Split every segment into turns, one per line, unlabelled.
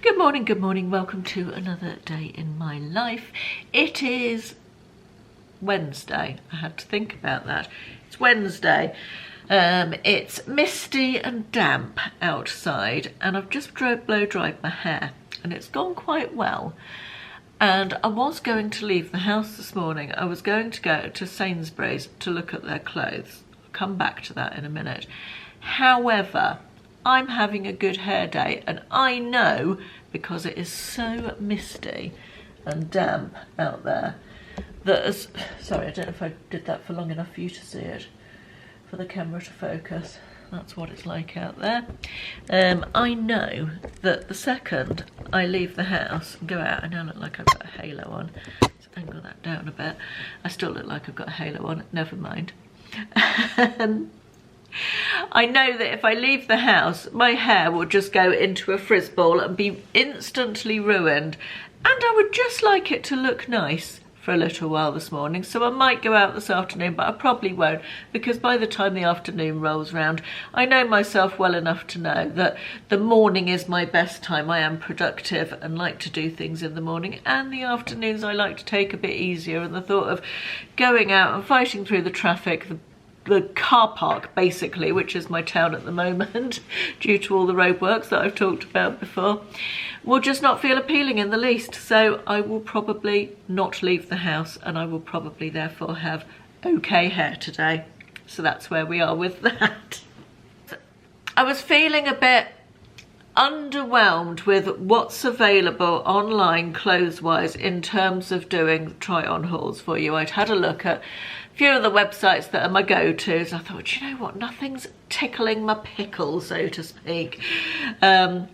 Good morning, welcome to another day in my life. It is Wednesday, I had to think about that. It's Wednesday, it's misty and damp outside and I've just blow dried my hair and it's gone quite well. And I was going to leave the house this morning. I was going to go to Sainsbury's to look at their clothes. I'll come back to that in a minute. However, I'm having a good hair day and I know, because it is so misty and damp out there, that sorry, I don't know if I did that for long enough for you to see it, for the camera to focus. That's what it's like out there. I know that the second I leave the house and go out, I now look like I've got a halo on. Let's angle that down a bit. I still look like I've got a halo on, never mind. I know that if I leave the house, my hair will just go into a frizz ball and be instantly ruined. And I would just like it to look nice for a little while this morning. So I might go out this afternoon, but I probably won't, because by the time the afternoon rolls round, I know myself well enough to know that the morning is my best time. I am productive and like to do things in the morning, and the afternoons I like to take a bit easier. And the thought of going out and fighting through the traffic, the car park basically, which is my town at the moment due to all the roadworks that I've talked about before, will just not feel appealing in the least. So I will probably not leave the house and I will probably therefore have okay hair today. So that's where we are with that. I was feeling a bit underwhelmed with what's available online clothes-wise in terms of doing try-on hauls for you. I'd had a look at a few of the websites that are my go-tos. I thought, you know what, nothing's tickling my pickle, so to speak. I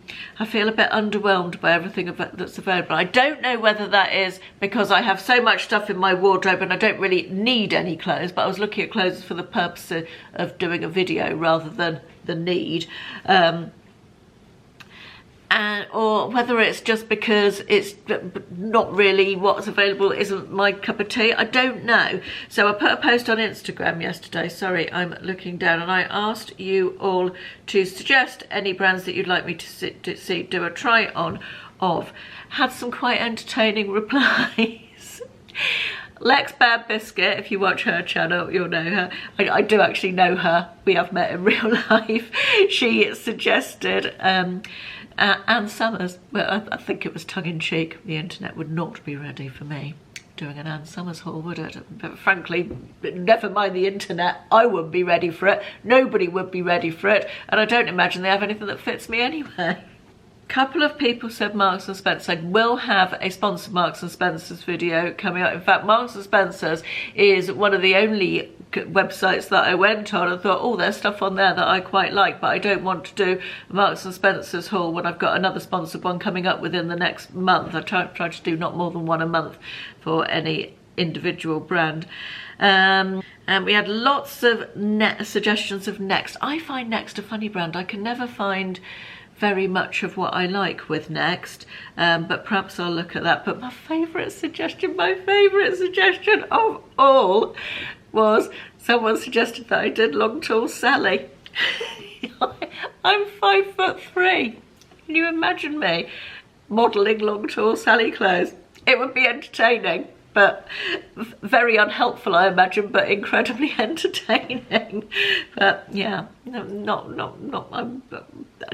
feel a bit underwhelmed by everything that's available. I don't know whether that is because I have so much stuff in my wardrobe and I don't really need any clothes, but I was looking at clothes for the purpose of doing a video rather than the need. Or whether it's just because it's not really what's available isn't my cup of tea, I don't know. So I put a post on Instagram yesterday, sorry, I'm looking down, and I asked you all to suggest any brands that you'd like me to do a try on of. Had some quite entertaining replies. Lex Bad Biscuit, if you watch her channel, you'll know her. I do actually know her. We have met in real life. She suggested Ann Summers. Well, I think it was tongue-in-cheek. The internet would not be ready for me doing an Ann Summers haul, would it? But frankly, never mind the internet, I wouldn't be ready for it. Nobody would be ready for it. And I don't imagine they have anything that fits me anyway. Couple of people said Marks and Spencer. I will have a sponsored Marks and Spencer's video coming up. In fact, Marks and Spencer's is one of the only websites that I went on and thought, oh, there's stuff on there that I quite like, but I don't want to do Marks and Spencer's haul when I've got another sponsored one coming up within the next month. I try to do not more than one a month for any individual brand. And we had lots of suggestions of Next. I find Next a funny brand. I can never find very much of what I like with Next, but perhaps I'll look at that. But my favourite suggestion of all was someone suggested that I did Long Tall Sally. I'm 5'3". Can you imagine me modelling Long Tall Sally clothes? It would be entertaining, but very unhelpful, I imagine, but incredibly entertaining. But yeah, I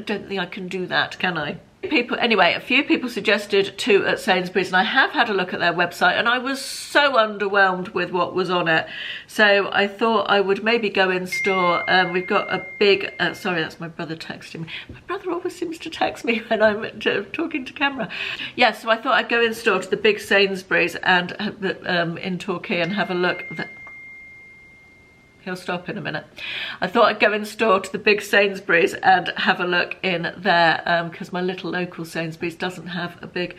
don't think I can do that, can I? Anyway, a few people suggested two at Sainsbury's, and I have had a look at their website and I was so underwhelmed with what was on it. So I thought I would maybe go in store. We've got a big, sorry, that's my brother texting me. My brother always seems to text me when I'm talking to camera. Yeah, so I thought I'd go in store to the big Sainsbury's and in Torquay and have a look. He'll stop in a minute. I thought I'd go in store to the big Sainsbury's and have a look in there, because my little local Sainsbury's doesn't have a big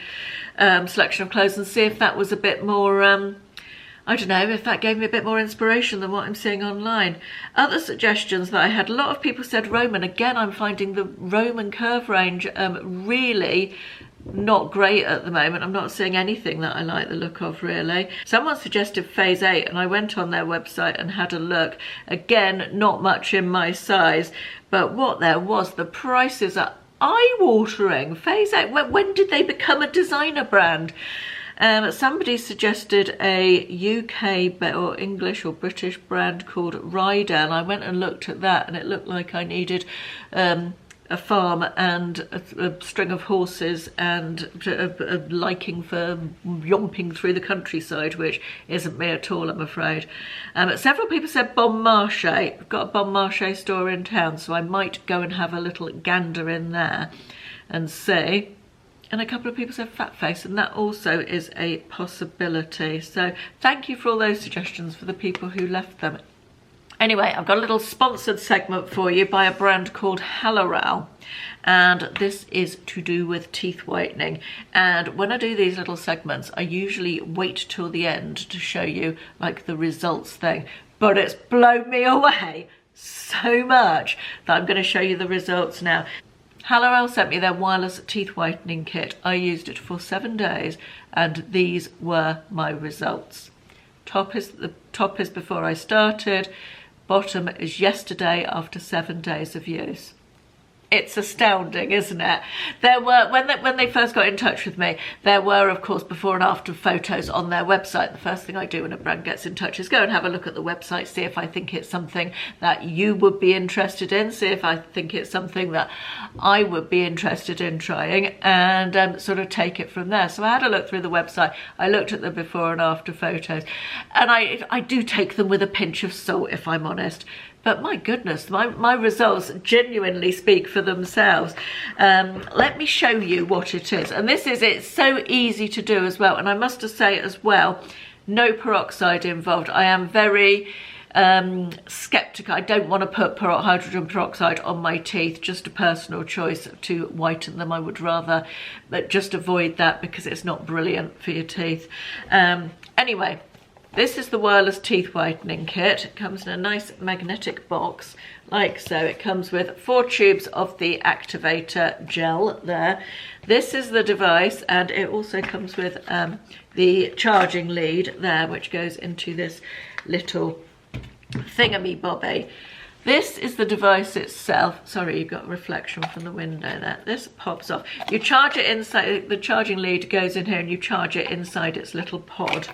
selection of clothes, and see if that was a bit more, I don't know, if that gave me a bit more inspiration than what I'm seeing online. Other suggestions that I had, a lot of people said Roman. Again, I'm finding the Roman curve range really not great at the moment. I'm not seeing anything that I like the look of, really. Someone suggested Phase 8 and I went on their website and had a look. Again, not much in my size, but what there was, the prices are eye-watering. Phase out. When did they become a designer brand? Somebody suggested a UK or English or British brand called Ryder, and I went and looked at that, and it looked like I needed a farm and a string of horses and a liking for yomping through the countryside, which isn't me at all, I'm afraid. Several people said Bon Marché. We've got a Bon Marché store in town, so I might go and have a little gander in there and see. And a couple of people said Fat Face, and that also is a possibility. So thank you for all those suggestions for the people who left them. Anyway, I've got a little sponsored segment for you by a brand called Haloral, and this is to do with teeth whitening. And when I do these little segments, I usually wait till the end to show you like the results thing, but it's blown me away so much that I'm going to show you the results now. Haloral sent me their wireless teeth whitening kit. I used it for 7 days, and these were my results. The top is before I started. Bottom is yesterday after 7 days of use. It's astounding, isn't it? There were, when they first got in touch with me, there were, of course, before and after photos on their website. The first thing I do when a brand gets in touch is go and have a look at the website, see if I think it's something that you would be interested in, see if I think it's something that I would be interested in trying, and sort of take it from there. So I had a look through the website, I looked at the before and after photos, and I do take them with a pinch of salt, if I'm honest. But my goodness, my results genuinely speak for themselves. Let me show you what it is. And it's so easy to do as well. And I must say as well, no peroxide involved. I am very skeptical. I don't want to put hydrogen peroxide on my teeth, just a personal choice to whiten them. I would rather just avoid that because it's not brilliant for your teeth. Anyway. This is the wireless teeth whitening kit. It comes in a nice magnetic box, like so. It comes with 4 tubes of the activator gel there. This is the device, and it also comes with the charging lead there, which goes into this little thingamybobby. This is the device itself. Sorry, you've got a reflection from the window there. This pops off. You charge it inside, the charging lead goes in here, and you charge it inside its little pod.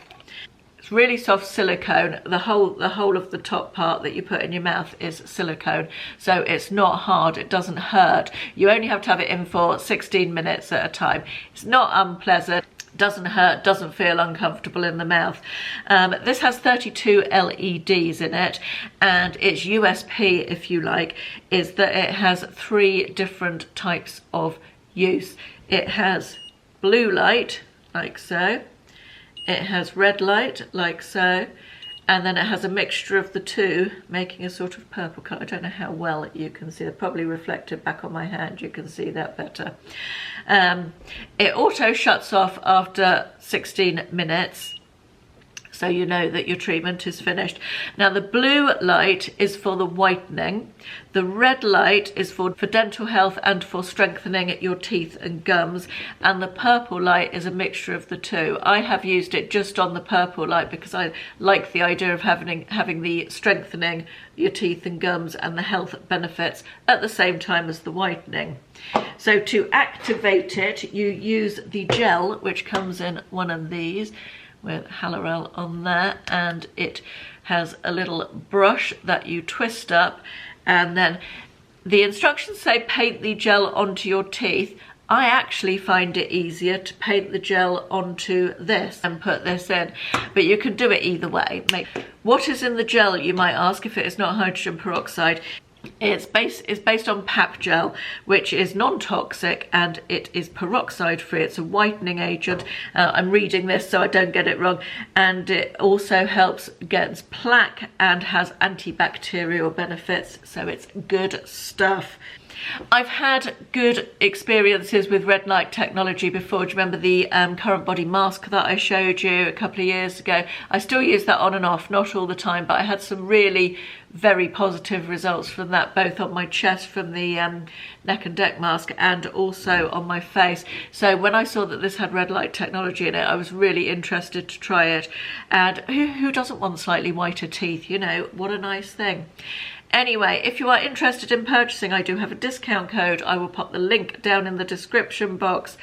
Really soft silicone. The whole of the top part that you put in your mouth is silicone, so it's not hard, it doesn't hurt. You only have to have it in for 16 minutes at a time. It's not unpleasant, doesn't hurt, doesn't feel uncomfortable in the mouth. This has 32 LEDs in it, and its USP, if you like, is that it has 3 different types of use. It has blue light, like so. It has red light, like so, and then it has a mixture of the two, making a sort of purple colour. I don't know how well you can see it, probably reflected back on my hand, you can see that better. It auto shuts off after 16 minutes, so you know that your treatment is finished. Now the blue light is for the whitening, the red light is for dental health and for strengthening your teeth and gums, and the purple light is a mixture of the two. I have used it just on the purple light because I like the idea of having the strengthening your teeth and gums and the health benefits at the same time as the whitening. So to activate it, you use the gel, which comes in one of these, with Haloral on there, and it has a little brush that you twist up, and then the instructions say paint the gel onto your teeth. I actually find it easier to paint the gel onto this and put this in, but you can do it either way. What is in the gel, you might ask, if it is not hydrogen peroxide? It's based on PAP gel, which is non-toxic and it is peroxide free. It's a whitening agent. I'm reading this so I don't get it wrong, and it also helps against plaque and has antibacterial benefits, so it's good stuff. I've had good experiences with red light technology before. Do you remember the current body mask that I showed you a couple of years ago? I still use that on and off, not all the time, but I had some really very positive results from than that, both on my chest from the neck and neck mask and also on my face. So when I saw that this had red light technology in it, I was really interested to try it. And who doesn't want slightly whiter teeth? You know, what a nice thing. Anyway, if you are interested in purchasing, I do have a discount code. I will pop the link down in the description box.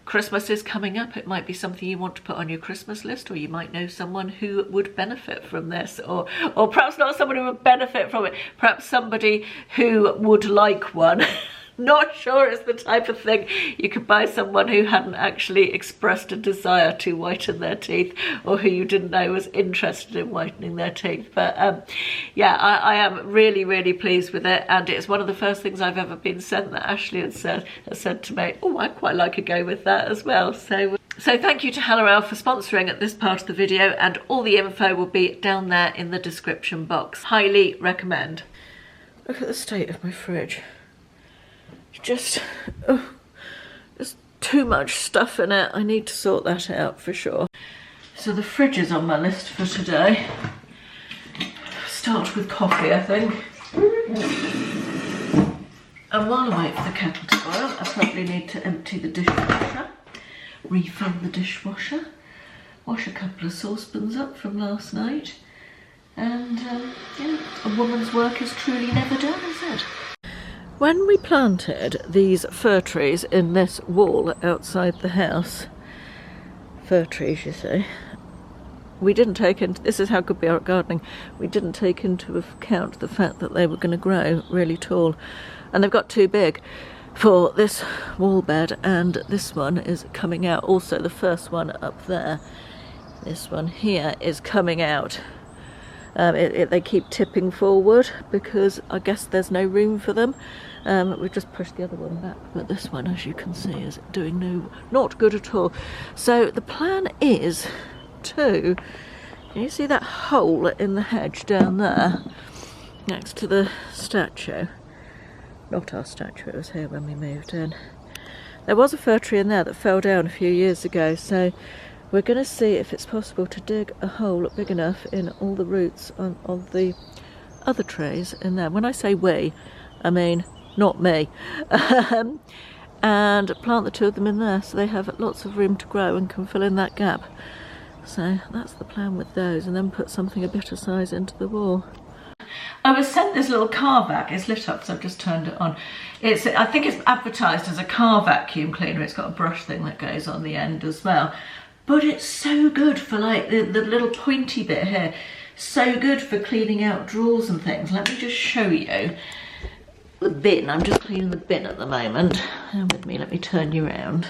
Christmas is coming up. It might be something you want to put on your Christmas list, or you might know someone who would benefit from this, or perhaps not someone who would benefit from it, perhaps somebody who would like one. Not sure it's the type of thing you could buy someone who hadn't actually expressed a desire to whiten their teeth, or who you didn't know was interested in whitening their teeth. But yeah, I am really, really pleased with it, and it's one of the first things I've ever been sent that Ashley has said to me, oh, I'd quite like a go with that as well. So thank you to Haloral for sponsoring this part of the video, and all the info will be down there in the description box. Highly recommend. Look at the state of my fridge. Just too much stuff in it. I need to sort that out for sure. So the fridge is on my list for today. Start with coffee, I think. And while I wait for the kettle to boil, I probably need to empty the dishwasher, refill the dishwasher, wash a couple of saucepans up from last night, and yeah, a woman's work is truly never done, is it? When we planted these fir trees in this wall outside the house, fir trees you see, we didn't take into, this is how good we are at gardening, we didn't take into account the fact that they were going to grow really tall, and they've got too big for this wall bed, and this one is coming out. Also the first one up there, this one here, is coming out. They keep tipping forward because I guess there's no room for them. We've just pushed the other one back, but this one, as you can see, is doing not good at all. So the plan is to, can you see that hole in the hedge down there next to the statue? Not our statue, it was here when we moved in. There was a fir tree in there that fell down a few years ago, so we're going to see if it's possible to dig a hole big enough in all the roots of the other trees in there. When I say we, I mean not me. And plant the two of them in there so they have lots of room to grow and can fill in that gap. So that's the plan with those, and then put something a better size into the wall. I was sent this little car vac. It's lit up, so I've just turned it on. I think it's advertised as a car vacuum cleaner. It's got a brush thing that goes on the end as well. But it's so good for like the little pointy bit here. So good for cleaning out drawers and things. Let me just show you the bin. I'm just cleaning the bin at the moment. Bear with me, let me turn you around.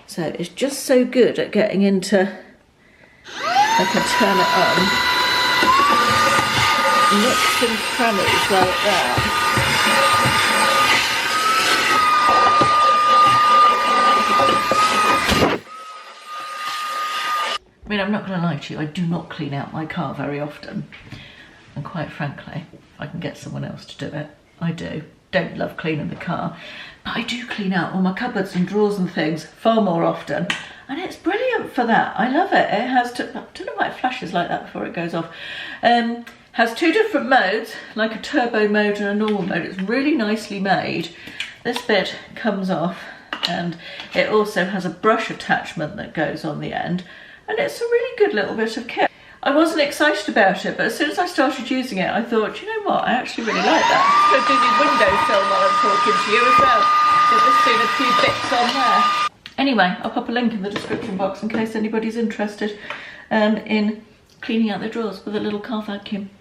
So it's just so good at getting into, I can turn it on, nooks and crannies like that. I mean, I'm not going to lie to you, I do not clean out my car very often. And quite frankly, I can get someone else to do it. I do. Don't love cleaning the car. But I do clean out all my cupboards and drawers and things far more often. And it's brilliant for that. I love it. It has, I don't know why it flashes like that before it goes off. Has two different modes, like a turbo mode and a normal mode. It's really nicely made. This bit comes off, and it also has a brush attachment that goes on the end. And it's a really good little bit of kit. I wasn't excited about it, but as soon as I started using it, I thought, you know what, I actually really like that. I'm going to do the windowsill while I'm talking to you as well. So just seen a few bits on there. Anyway, I'll pop a link in the description box in case anybody's interested in cleaning out their drawers with a little car vacuum.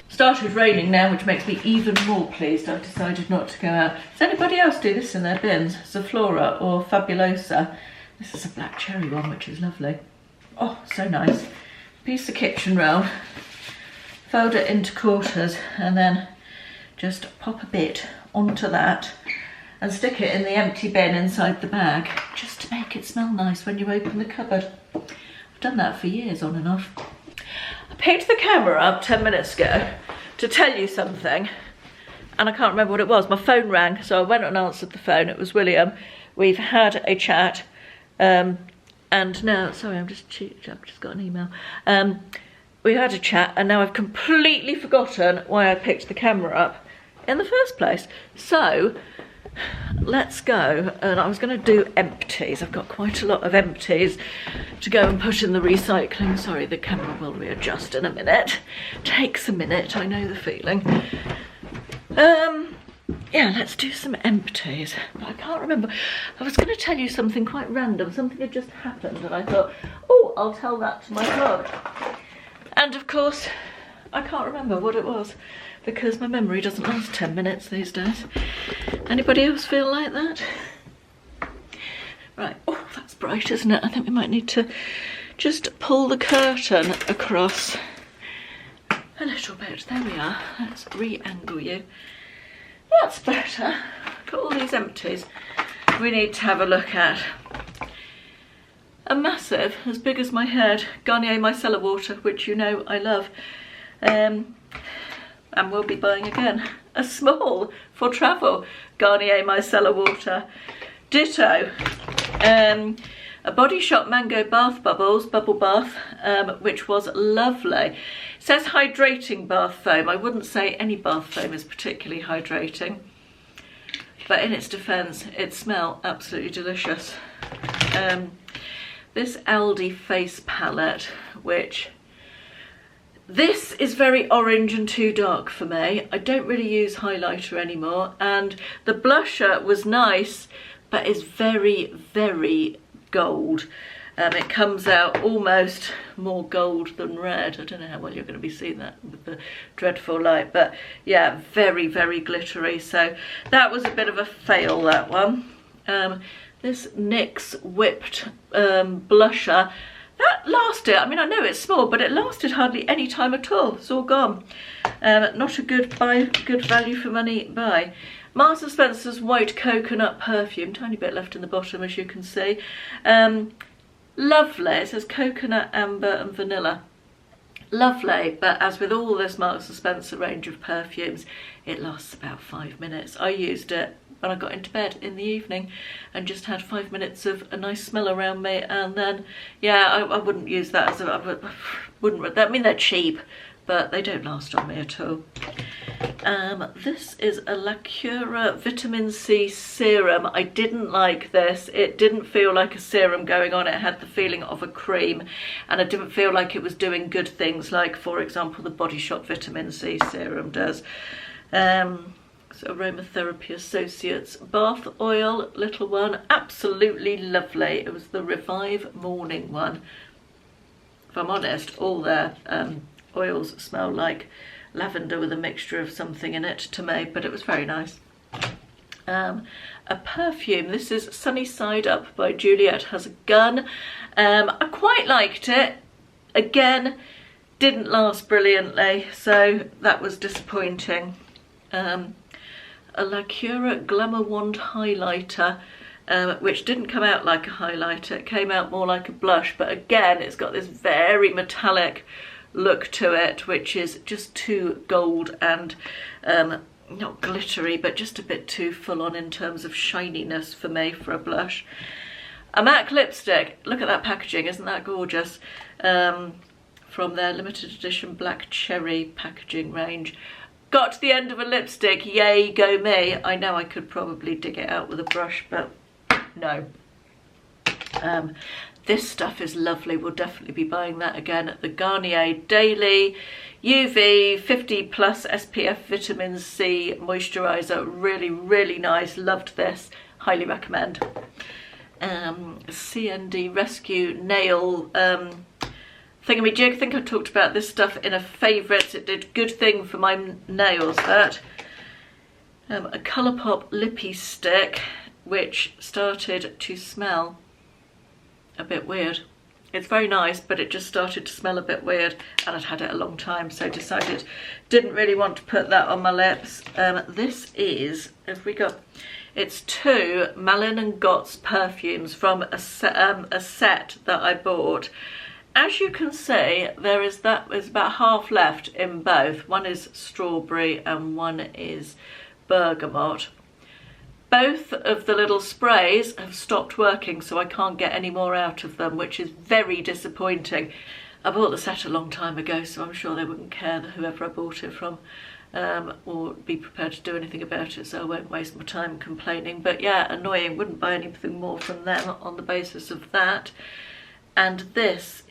Started raining now, which makes me even more pleased. I've decided not to go out. Does anybody else do this in their bins? Zaflora or Fabulosa? This is a black cherry one, which is lovely. Oh, so nice. Piece of kitchen roll, fold it into quarters, and then just pop a bit onto that and stick it in the empty bin inside the bag, just to make it smell nice when you open the cupboard. I've done that for years on and off. I picked the camera up 10 minutes ago to tell you something, and I can't remember what it was. My phone rang, so I went and answered the phone. It was William. We've had a chat. And now, sorry, I've just got an email. We had a chat, and now I've completely forgotten why I picked the camera up in the first place. So let's go, and I was going to do empties. I've got quite a lot of empties to go and put in the recycling. Sorry, the camera will readjust in a minute. Takes a minute, I know the feeling. Yeah, let's do some empties. But I can't remember. I was going to tell you something quite random. Something had just happened and I thought, oh, I'll tell that to my vlog. And of course, I can't remember what it was because my memory doesn't last 10 minutes these days. Anybody else feel like that? Right, oh, that's bright, isn't it? I think we might need to just pull the curtain across a little bit. There we are. Let's re-angle you. That's better. Got all these empties we need to have a look at. A massive, as big as my head, Garnier micellar water, which you know I love. And we'll be buying again. A small, for travel, Garnier micellar water. Ditto. A Body Shop Mango Bath Bubbles, bubble bath, which was lovely. It says hydrating bath foam. I wouldn't say any bath foam is particularly hydrating, but in its defence, it smells absolutely delicious. This Aldi face palette, which this is very orange and too dark for me. I don't really use highlighter anymore, and the blusher was nice, but is very, very gold. It comes out almost more gold than red. I don't know how well you're going to be seeing that with the dreadful light, but yeah, very, very glittery. So that was a bit of a fail, that one. This NYX Whipped blusher, that lasted, I mean, I know it's small, but it lasted hardly any time at all. It's all gone. Not a good buy, good value for money buy. Marks & Spencer's White Coconut Perfume, tiny bit left in the bottom as you can see. Lovely, it says coconut, amber and vanilla. Lovely, but as with all this Marks & Spencer range of perfumes, it lasts about 5 minutes. I used it when I got into bed in the evening and just had 5 minutes of a nice smell around me, and then, yeah, I wouldn't use that as a, I mean, they're cheap, but they don't last on me at all. This is a La Cura Vitamin C Serum. I didn't like this. It didn't feel like a serum going on. It had the feeling of a cream, and I didn't feel like it was doing good things like, for example, the Body Shop Vitamin C Serum does. It's Aromatherapy Associates Bath Oil, little one. Absolutely lovely. It was the Revive Morning one. If I'm honest, all their oils smell like lavender with a mixture of something in it to me, but it was very nice. A perfume, this is Sunny Side Up by Juliet Has a Gun. I quite liked it. Again, didn't last brilliantly, so that was disappointing. A La Cura Glamour Wand highlighter, which didn't come out like a highlighter, it came out more like a blush, but again it's got this very metallic look to it, which is just too gold and not glittery, but just a bit too full on in terms of shininess for me for a blush. A MAC lipstick, look at that packaging, isn't that gorgeous? From their limited edition Black Cherry packaging range. Got to the end of a lipstick, yay go me. I know I could probably dig it out with a brush, but no. This stuff is lovely. We'll definitely be buying that again at the Garnier Daily UV 50 plus SPF Vitamin C Moisturiser. Really, really nice. Loved this. Highly recommend. CND Rescue Nail thingamajig. I think I talked about this stuff in a favourites. It did good thing for my nails, that. A Colourpop Lippy Stick, which started to smell a bit weird. It's very nice, but it just started to smell a bit weird, and I'd had it a long time, so decided didn't really want to put that on my lips. This is, it's 2 Malin and Gott's perfumes from a set that I bought. As you can see, there's about half left in both. One is strawberry and one is bergamot. Both of the little sprays have stopped working, so I can't get any more out of them, which is very disappointing. I bought the set a long time ago, so I'm sure they wouldn't care, whoever I bought it from, or be prepared to do anything about it, so I won't waste my time complaining. But yeah, annoying, wouldn't buy anything more from them on the basis of that. And this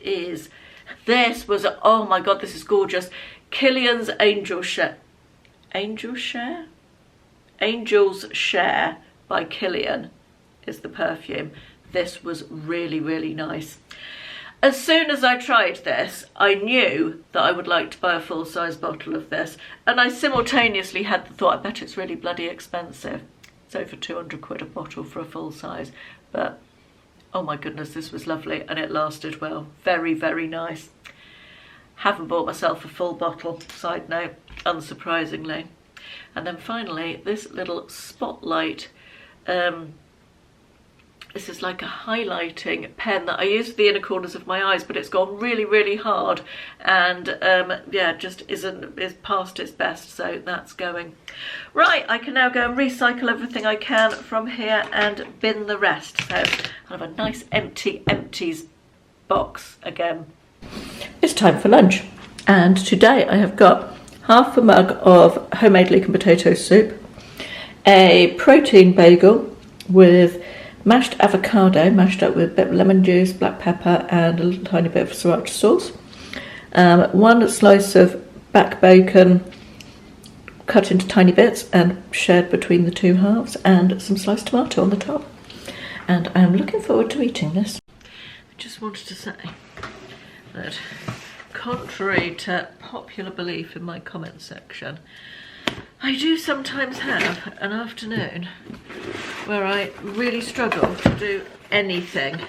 was, oh my god, this is gorgeous. Kilian's Angel's Share by Kilian is the perfume. This was really, really nice. As soon as I tried this, I knew that I would like to buy a full-size bottle of this, and I simultaneously had the thought, I bet it's really bloody expensive. It's over 200 quid a bottle for a full size, but oh my goodness, this was lovely, and it lasted well. Very, very nice. Haven't bought myself a full bottle, side note, unsurprisingly. And then finally, this little spotlight. This is like a highlighting pen that I use for the inner corners of my eyes, but it's gone really, really hard, and yeah, just is past its best, so that's going. Right, I can now go and recycle everything I can from here and bin the rest. So I'll have a nice empties box again. It's time for lunch, and today I have got half a mug of homemade leek and potato soup, a protein bagel with mashed avocado, mashed up with a bit of lemon juice, black pepper and a little tiny bit of sriracha sauce, one slice of back bacon cut into tiny bits and shared between the two halves, and some sliced tomato on the top. And I am looking forward to eating this. I just wanted to say that, contrary to popular belief in my comment section, I do sometimes have an afternoon where I really struggle to do anything.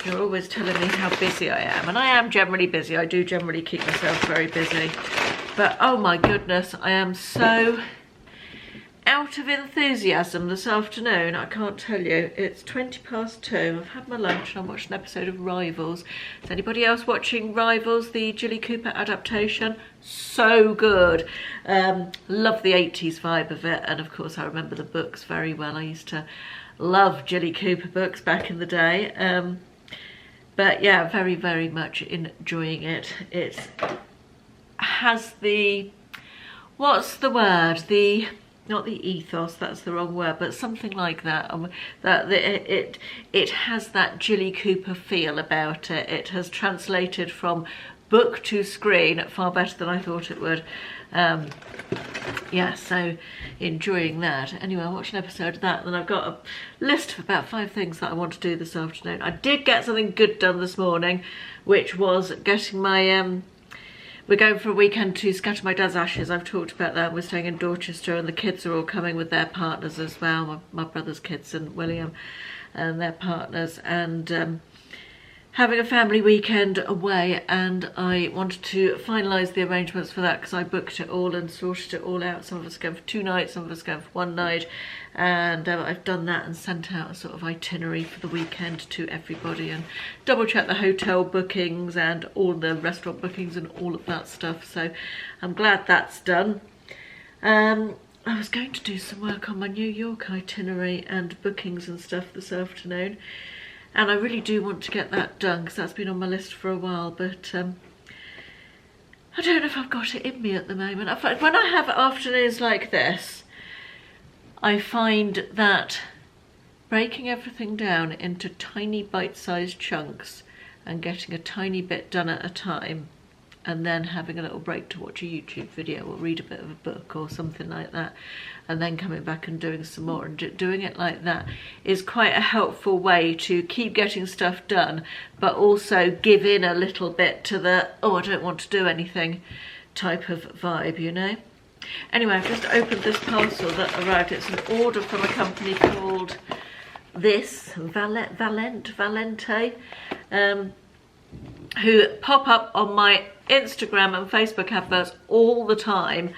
You're always telling me how busy I am, and I am generally busy. I do generally keep myself very busy, but oh my goodness, I am so out of enthusiasm this afternoon. I can't tell you. It's 2:20. I've had my lunch and I'm watching an episode of Rivals. Is anybody else watching Rivals, the Jilly Cooper adaptation? So good. Love the 80s vibe of it, and of course I remember the books very well. I used to love Jilly Cooper books back in the day. But yeah, very, very much enjoying it. It has the, what's the word? Not the ethos, that's the wrong word, but something like that. It has that Jilly Cooper feel about it. It has translated from book to screen far better than I thought it would. Yeah, so enjoying that. Anyway, I watched an episode of that, and I've got a list of about 5 things that I want to do this afternoon. I did get something good done this morning, which was getting my we're going for a weekend to scatter my dad's ashes. I've talked about that. We're staying in Dorchester, and the kids are all coming with their partners as well. My brother's kids and William and their partners, and having a family weekend away. And I wanted to finalise the arrangements for that because I booked it all and sorted it all out. Some of us are going for 2 nights, some of us are going for 1 night, and I've done that and sent out a sort of itinerary for the weekend to everybody, and double checked the hotel bookings and all the restaurant bookings and all of that stuff. So I'm glad that's done. I was going to do some work on my New York itinerary and bookings and stuff this afternoon, and I really do want to get that done because that's been on my list for a while, but I don't know if I've got it in me at the moment. When I have afternoons like this, I find that breaking everything down into tiny bite-sized chunks and getting a tiny bit done at a time, and then having a little break to watch a YouTube video or read a bit of a book or something like that, and then coming back and doing some more, and doing it like that is quite a helpful way to keep getting stuff done, but also give in a little bit to the, oh, I don't want to do anything type of vibe, you know? Anyway, I've just opened this parcel that arrived. It's an order from a company called Val Valente, who pop up on my Instagram and Facebook adverts all the time,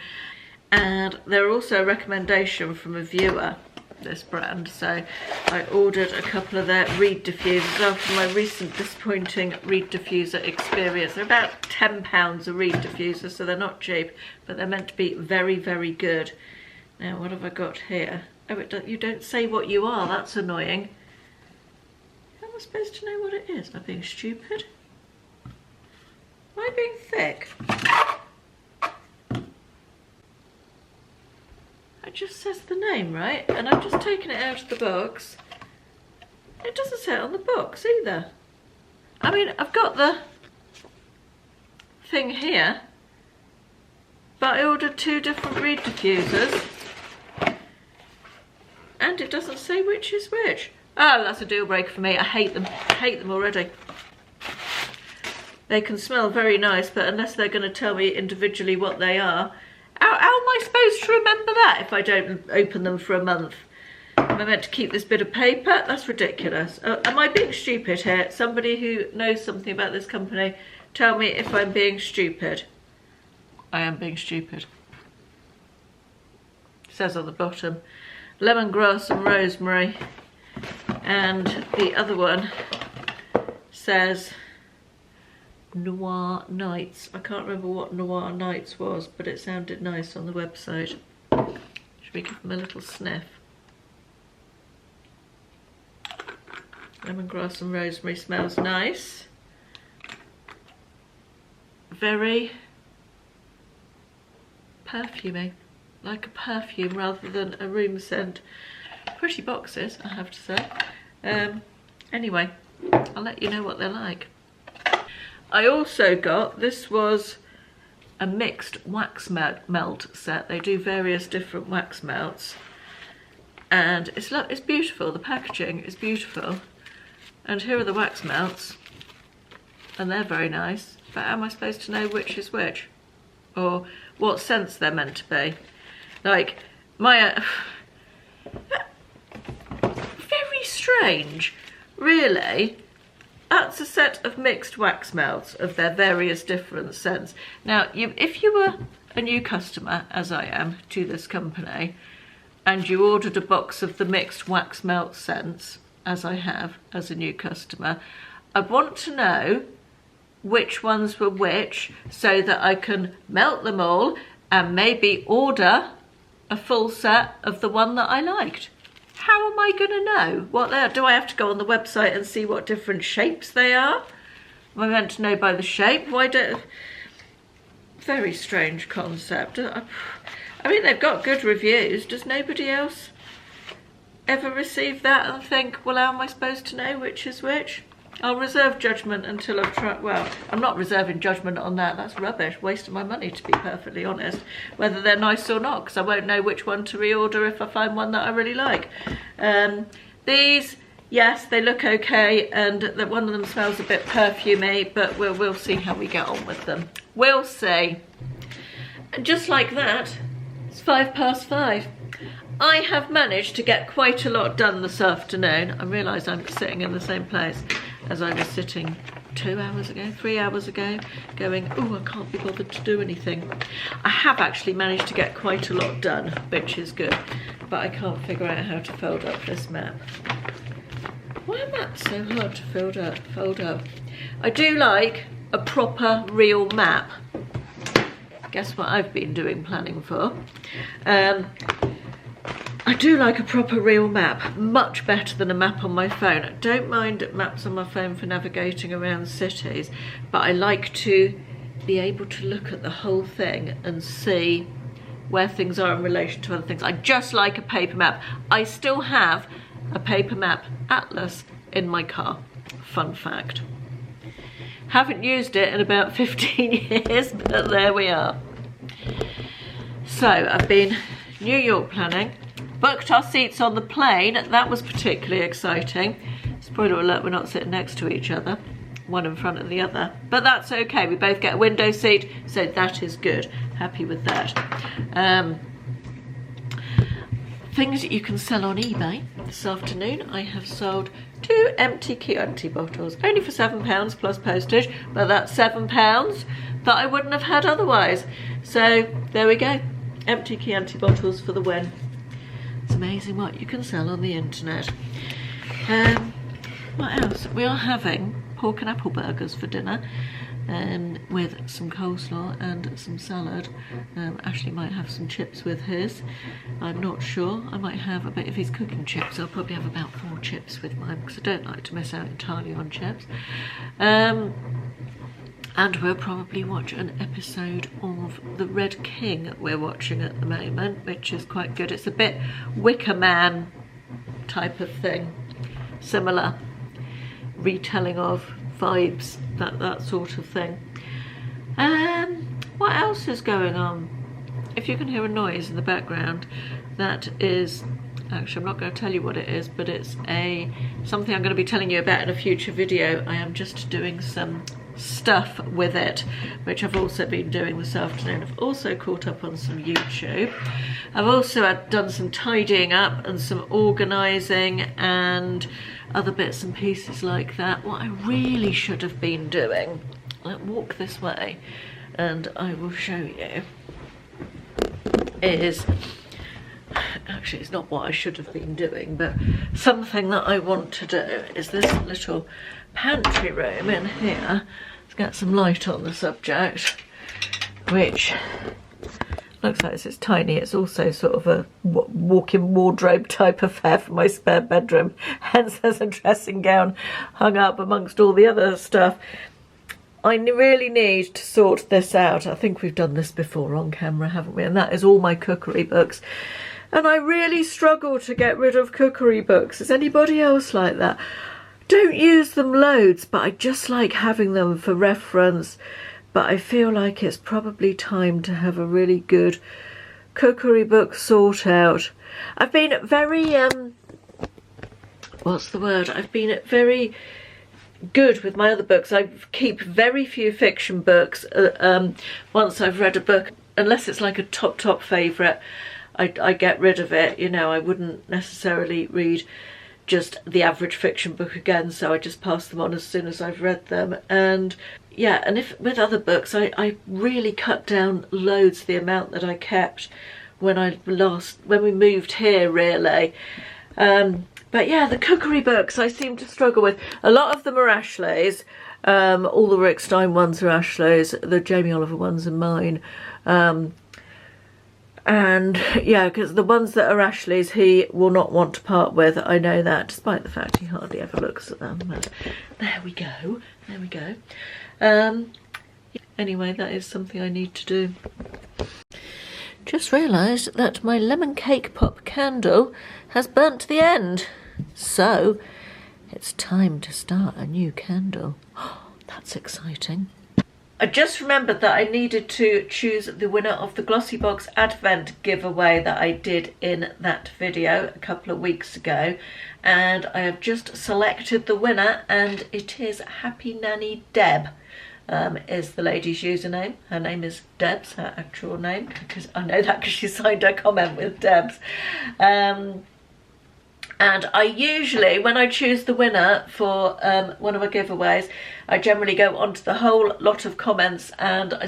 and they're also a recommendation from a viewer, this brand. So I ordered a couple of their reed diffusers after my recent disappointing reed diffuser experience. They're about £10 a reed diffuser, so they're not cheap, but they're meant to be very, very good. Now, what have I got here? Oh, you don't say what you are. That's annoying. How am I supposed to know what it is? Am I being stupid? I being thick? It just says the name, right? And I've just taken it out of the box. It doesn't say it on the box either. I mean, I've got the thing here, but I ordered 2 different reed diffusers and it doesn't say which is which. Oh, that's a deal breaker for me. I hate them. I hate them already. They can smell very nice, but unless they're going to tell me individually what they are, how am I supposed to remember that if I don't open them for a month? Am I meant to keep this bit of paper? That's ridiculous. Am I being stupid here? Somebody who knows something about this company, tell me if I'm being stupid. I am being stupid. It says on the bottom, lemongrass and rosemary. And the other one says Noir Nights. I can't remember what Noir Nights was, but it sounded nice on the website. Should we give them a little sniff? Lemongrass and rosemary smells nice. Very perfumey, like a perfume rather than a room scent. Pretty boxes, I have to say. Anyway, I'll let you know what they're like. I also got, this was a mixed wax melt set. They do various different wax melts, and it's beautiful. The packaging is beautiful, and here are the wax melts, and they're very nice. But how am I supposed to know which is which, or what scents they're meant to be? Like my very strange, really. That's a set of mixed wax melts of their various different scents. Now, if you were a new customer, as I am, to this company, and you ordered a box of the mixed wax melt scents, as I have as a new customer, I'd want to know which ones were which so that I can melt them all and maybe order a full set of the one that I liked. How am I going to know what they are? Do I have to go on the website and see what different shapes they are? Am I meant to know by the shape? Why don't... Very strange concept. I mean, they've got good reviews. Does nobody else ever receive that and think, well, how am I supposed to know which is which? I'll reserve judgment until I've tried. Well, I'm not reserving judgment on that. That's rubbish. Wasting my money, to be perfectly honest. Whether they're nice or not, because I won't know which one to reorder if I find one that I really like. These, yes, they look okay, and that one of them smells a bit perfumey, but we'll see how we get on with them. We'll see. And just like that, it's 5:05. I have managed to get quite a lot done this afternoon. I realise I'm sitting in the same place as I was sitting 2 hours ago, 3 hours ago, going, oh, I can't be bothered to do anything. I have actually managed to get quite a lot done, which is good, but I can't figure out how to fold up this map. Why are maps so hard to fold up? I do like a proper, real map. Guess what I've been doing planning for? I do like a proper real map, much better than a map on my phone. I don't mind maps on my phone for navigating around cities, but I like to be able to look at the whole thing and see where things are in relation to other things. I just like a paper map. I still have a paper map atlas in my car. Fun fact. Haven't used it in about 15 years, but there we are. So I've been New York planning. Booked our seats on the plane. That was particularly exciting. Spoiler alert, we're not sitting next to each other, one in front of the other, but that's okay. We both get a window seat, so that is good. Happy with that. Things that you can sell on eBay. This afternoon I have sold 2 empty Chianti bottles, only for £7 plus postage, but that's £7 that I wouldn't have had otherwise. So there we go, empty Chianti bottles for the win. It's amazing what you can sell on the internet. What else? We are having pork and apple burgers for dinner, with some coleslaw and some salad. Ashley might have some chips with his. I'm not sure. I might have a bit, if he's cooking chips, I'll probably have about 4 chips with mine, because I don't like to miss out entirely on chips. And we'll probably watch an episode of The Red King we're watching at the moment, which is quite good. It's a bit Wicker Man type of thing, similar retelling of vibes, that sort of thing. What else is going on? If you can hear a noise in the background, that is, actually I'm not going to tell you what it is, but it's something I'm going to be telling you about in a future video. I am just doing some stuff with it, which I've also been doing this afternoon. I've also caught up on some YouTube. I've also done some tidying up and some organising and other bits and pieces like that. What I really should have been doing, let's walk this way and I will show you, is, actually it's not what I should have been doing, but something that I want to do is this little pantry room in here. Let's get some light on the subject, which looks like it's tiny. It's also sort of a walk-in wardrobe type affair for my spare bedroom, hence there's a dressing gown hung up amongst all the other stuff. I really need to sort this out. I think we've done this before on camera, haven't we? And that is all my cookery books. And I really struggle to get rid of cookery books. Is anybody else like that? Don't use them loads, but I just like having them for reference. But I feel like it's probably time to have a really good cookery book sort out. I've been very, what's the word? I've been very good with my other books. I keep very few fiction books once I've read a book, unless it's like a top favourite. I get rid of it. You know, I wouldn't necessarily read just the average fiction book again, so I just pass them on as soon as I've read them. And yeah, and if with other books, I really cut down loads the amount that I kept when we moved here, really. But yeah, the cookery books I seem to struggle with. A lot of them are Ashley's. All the Rick Stein ones are Ashley's. The Jamie Oliver ones are mine. And yeah, because the ones that are Ashley's, he will not want to part with. I know that, despite the fact he hardly ever looks at them. But there we go. There we go. Anyway, that is something I need to do. Just realised that my lemon cake pop candle has burnt to the end. So it's time to start a new candle. Oh, that's exciting. I just remembered that I needed to choose the winner of the Glossy Box Advent giveaway that I did in that video a couple of weeks ago. And I have just selected the winner, and it is Happy Nanny Deb. Is the lady's username. Her name is Debs, her actual name, because I know that because she signed her comment with Debs. And I usually, when I choose the winner for one of my giveaways, I generally go onto the whole lot of comments and I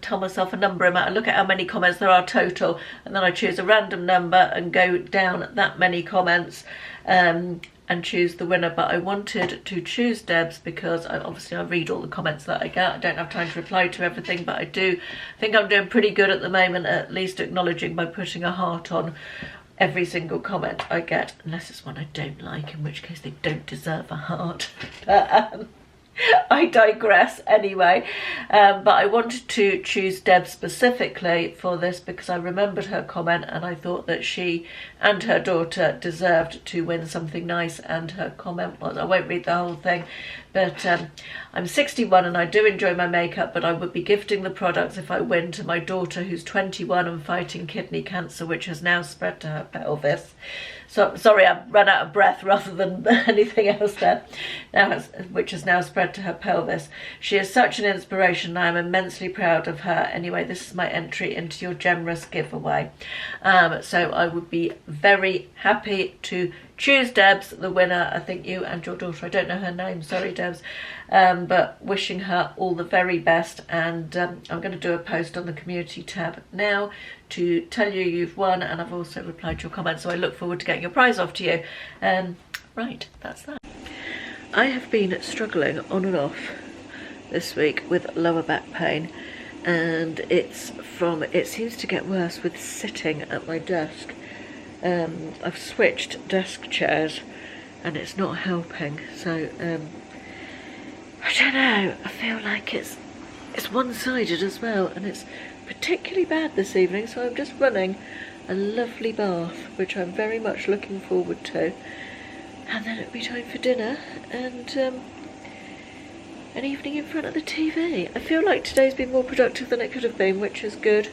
tell myself a number amount. I look at how many comments there are total, and then I choose a random number and go down that many comments and choose the winner. But I wanted to choose Deb's because obviously I read all the comments that I get. I don't have time to reply to everything, but I do think I'm doing pretty good at the moment, at least acknowledging by putting a heart on every single comment I get, unless it's one I don't like, in which case they don't deserve a heart. But I digress anyway. But I wanted to choose Deb specifically for this because I remembered her comment and I thought that she and her daughter deserved to win something nice, and her comment was, I won't read the whole thing, but I'm 61 and I do enjoy my makeup, but I would be gifting the products if I win to my daughter who's 21 and fighting kidney cancer, which has now spread to her pelvis. So sorry, I've run out of breath rather than anything else there. Which has now spread to her pelvis. She is such an inspiration. I am immensely proud of her. Anyway, this is my entry into your generous giveaway. So I would be very happy to choose Debs, the winner. I think you and your daughter, I don't know her name, sorry Debs, but wishing her all the very best. And I'm going to do a post on the community tab now to tell you you've won, and I've also replied to your comments, so I look forward to getting your prize off to you. Right, that's that. I have been struggling on and off this week with lower back pain, and it seems to get worse with sitting at my desk. I've switched desk chairs and it's not helping, so I don't know, I feel like it's it's one-sided as well, and it's particularly bad this evening, so I'm just running a lovely bath, which I'm very much looking forward to. And then it'll be time for dinner and an evening in front of the TV. I feel like today's been more productive than it could have been, which is good.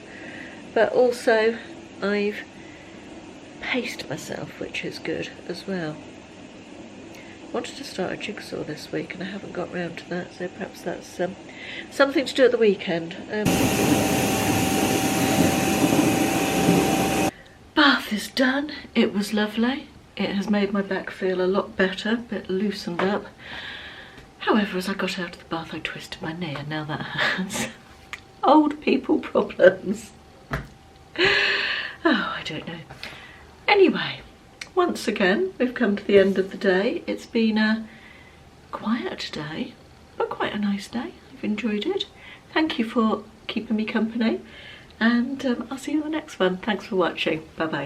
But also, I've paced myself, which is good as well. I wanted to start a jigsaw this week and I haven't got round to that, so perhaps that's something to do at the weekend. Bath is done. It was lovely. It has made my back feel a lot better, a bit loosened up. However, as I got out of the bath, I twisted my knee, and now that hurts. Old people problems. Oh, I don't know. Anyway, once again, we've come to the end of the day. It's been a quiet day, but quite a nice day. I've enjoyed it. Thank you for keeping me company, and I'll see you in the next one. Thanks for watching. Bye-bye.